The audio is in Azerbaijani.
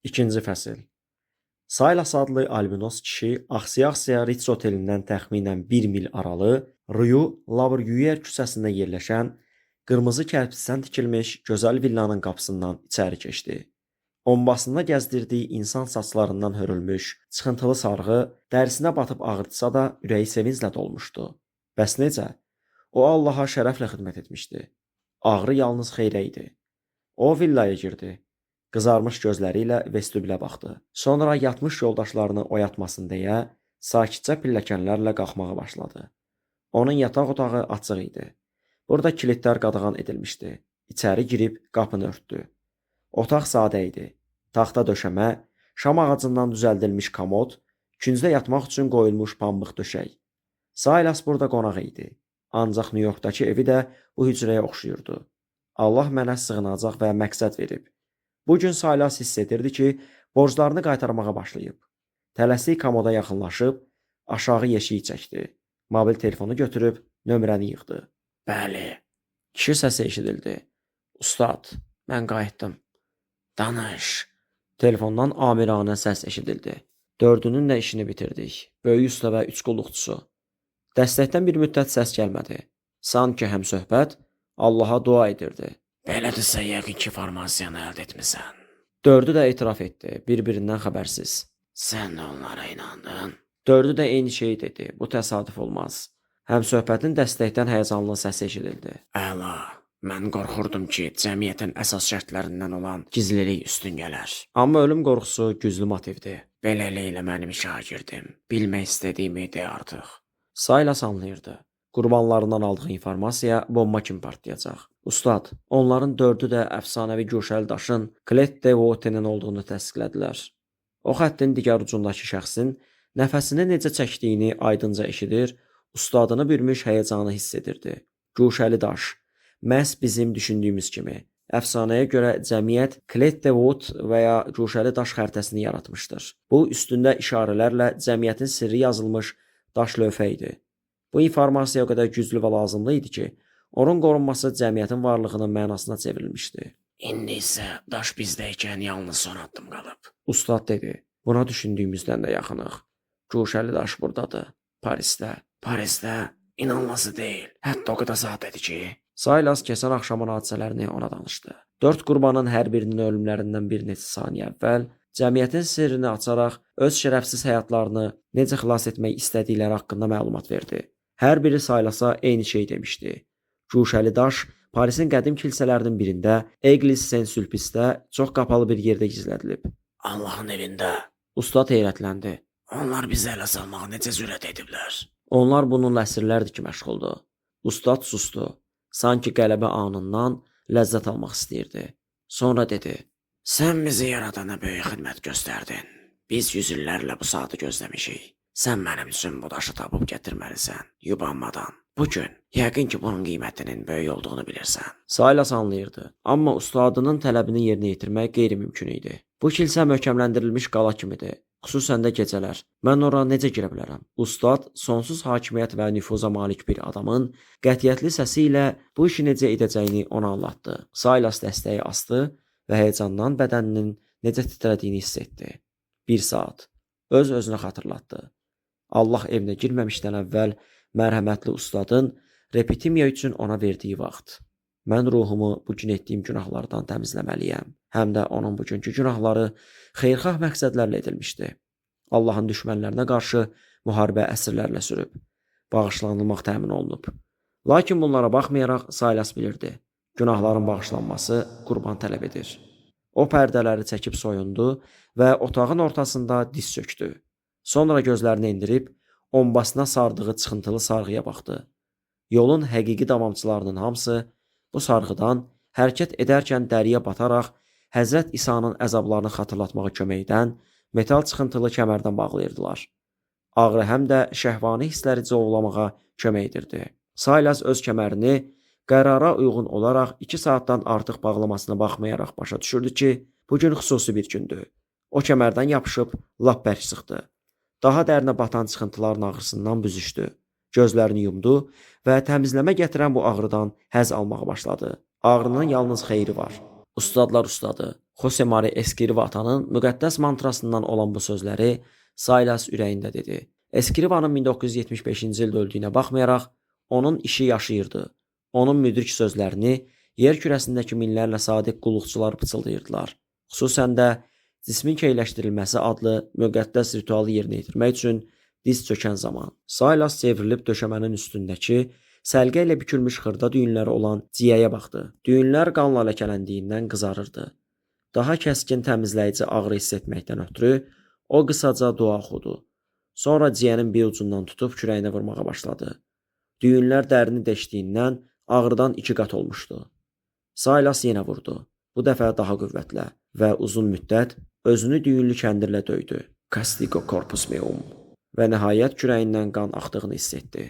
İkinci fəsil. Saylas adlı albinos kişi axsiya-axsiya Ritz otelindən təxminən 1 mil aralı Rue Lavrier küçəsində yerləşən qırmızı kərpicdən tikilmiş gözəl villanın qapısından içəri keçdi. Ombasında gəzdirdiyi insan saçlarından hörülmüş, çıxıntılı sarğı dərisinə batıb ağrıtsa da ürəyi sevinclə dolmuşdu. Bəs necə? O Allaha şərəflə xidmət etmişdi. Ağrı yalnız xeyrə idi. O villaya girdi. Qızarmış gözləri ilə vestibülə baxdı. Sonra yatmış yoldaşlarını oyatmasın deyə sakitcə pilləkənlərlə qalxmağa başladı. Onun yataq otağı açıq idi. Burada kilidlər qadağan edilmişdi. İçəri girib qapını örtdü. Otaq sadə idi. Taxta döşəmə, şam ağacından düzəldilmiş komod, küncdə yatmaq üçün qoyulmuş pambıq döşək. Saylas burada qonaq idi. Ancaq Nyu-Yorkdakı evi də bu hücrəyə oxşuyurdu. Allah mənə sığınacaq və məqsəd verib. Bugün Saylas hiss edirdi ki, borclarını qaytarmağa başlayıb. Tələsik komoda yaxınlaşıb, aşağı yeşiyi çəkdi. Mobil telefonu götürüb nömrəni yığdı. Bəli, kişi səsi eşidildi. Ustad, mən qayıtdım. Danış. Telefondan amiranə səs eşidildi. Dördünün də işini bitirdik. Böyük usta və 3 qulluqçusu. Dəstəkdən bir müddət səs gəlmədi. Sanki həm söhbət Allaha dua edirdi. Belədirsə, yəqin ki, informasiyanı əldə etmisən. Dördü də etiraf etdi, bir-birindən xəbərsiz. Sən də onlara inandın. Dördü də eyni şeyi dedi. Bu təsadüf olmaz. Həm söhbətin dəstəkdən həyəcanlı səsi eşidildi. Əla, mən qorxurdum ki, cəmiyyətin əsas şərtlərindən olan gizlilik üstün gələr. Amma ölüm qorxusu güclü motivdir. Beləliklə mənim şagirdim. Bilmək istədiyimi de artıq. Saylas anlayırdı. Qurbanlarından aldığı informasiya bomba kimi partlayacaq. Ustad, onların dördü də əfsanəvi güşəli daşın Clet de Votenin olduğunu təsdiqlədilər. O xəttin digər ucundakı şəxsin nəfəsini necə çəkdiyini aydınca eşidir, ustadını bürmüş həyəcanı hiss edirdi. Güşəli daş, məhz bizim düşündüyümüz kimi. Əfsanəyə görə cəmiyyət Clet de Vote və ya güşəli daş xəritəsini yaratmışdır. Bu, üstündə işarələrlə cəmiyyətin sirri yazılmış daş lövhə idi. Bu informasiya o qədər güclü və lazımlı idi ki, onun qorunması cəmiyyətin varlığının mənasına çevrilmişdi. İndi isə daş bizdəykən yalnız son addım qalıb. Ustad dedi, buna düşündüyümüzdən də yaxınıq. Güşəli daş buradadır, Parisdə. Parisdə inanması deyil, hətta o qədər sadədir ki. Saylas keçən axşamın hadisələrini ona danışdı. 4 qurbanın hər birinin ölümlərindən bir neçə saniyə əvvəl cəmiyyətin sirrini açaraq öz şərəfsiz həyatlarını necə xilas etmək istədikləri haqqında məlumat verdi. Hər biri Saylasa eyni şey demişdi. Güşəli daş Parisin qədim kilsələrinin birində, Eglis Saint-Sulpice'də çox qapalı bir yerdə gizlədilib. Allahın evində. Ustad heyrətləndi. Onlar bizə ələ salmağa necə cürət ediblər? Onlar bununla əsrlərdir ki, məşğuldur. Ustad sustu. Sanki qələbə anından ləzzət almaq istəyirdi. Sonra dedi, sən bizi yaradana böyük xidmət göstərdin. Biz yüzillərlə bu saatı gözləmişik. Sən mənim üçün bu daşı tapıb gətirməlisən, yubanmadan. Bugün, yəqin ki, bunun qiymətinin böyük olduğunu bilirsən. Saylas anlayırdı, amma ustadının tələbini yerinə yetirmək qeyri-mümkün idi. Bu kilsə möhkəmləndirilmiş qala kimidir, xüsusən də gecələr. Mən ora necə girə bilərəm? Ustad, sonsuz hakimiyyət və nüfuza malik bir adamın qətiyyətli səsi ilə bu işi necə edəcəyini ona anlatdı. Saylas dəstəyi asdı və həyəcandan bədəninin necə titrədiyini hiss etdi. 1 saat. Öz-özünə xatırlatdı. Allah evinə girməmişdən əvvəl mərhəmətli ustadın repetimiya üçün ona verdiyi vaxt. Mən ruhumu bugün etdiyim günahlardan təmizləməliyəm. Həm də onun bugünkü günahları xeyirxah məqsədlərlə edilmişdi. Allahın düşmənlərinə qarşı müharibə əsrlərlə sürüb. Bağışlanılmaq təmin olunub. Lakin bunlara baxmayaraq Saylas bilirdi. Günahların bağışlanması qurban tələb edir. O pərdələri çəkib soyundu və otağın ortasında diz çökdü. Sonra gözlərini endirib, ombasına sardığı çıxıntılı sarğıya baxdı. Yolun həqiqi davamçılarının hamısı bu sarğıdan hərəkət edərkən dəriyə bataraq Həzrət İsa'nın əzablarını xatırlatmağa kömək edən metal çıxıntılı kəmərdən bağlayırdılar. Ağrı həm də şəhvani hissləri covlamağa kömək edirdi. Saylas öz kəmərini qərara uyğun olaraq 2 saatdan artıq bağlamasına baxmayaraq başa düşürdü ki, bugün xüsusi bir gündür. O kəmərdən yapışıb lap bərk sıxdı. Daha dərinə batan çıxıntıların ağrısından büzüşdü. Gözlərini yumdu və təmizləmə gətirən bu ağrıdan həzz almağa başladı. Ağrının yalnız xeyri var. Ustadlar ustadı, Jose Mari Escriva'nın müqəddəs mantrasından olan bu sözləri Saylas ürəyində dedi. Escriva'nın 1975-ci ildə öldüyünə baxmayaraq, onun işi yaşayırdı. Onun müdrik sözlərini yer kürəsindəki minlərlə sadiq qulluqçular pıçıldayırdılar. Xüsusən də cismin keyləşdirilməsi adlı müqəddəs ritualı yerinə yetirmək üçün diz çökən zaman. Saylas çevrilib döşəmənin üstündəki səlqə ilə bükülmüş xırda düyünləri olan ciyəyə baxdı. Düyünlər qanla ləkələndiyindən qızarırdı. Daha kəskin təmizləyici ağrı hiss etməkdən ötürü o qısaca dua oxudu. Sonra ciyənin bir ucundan tutub kürəyinə vurmağa başladı. Düyünlər dərini deşdiyindən ağrıdan 2 qat olmuşdu. Saylas yenə vurdu. Bu dəfə daha qüvvətlə və uzun müddət özünü düyünlü kəndirlə döydü. Castigo corpus meum. Və nəhayət kürəyindən qan axdığını hiss etdi.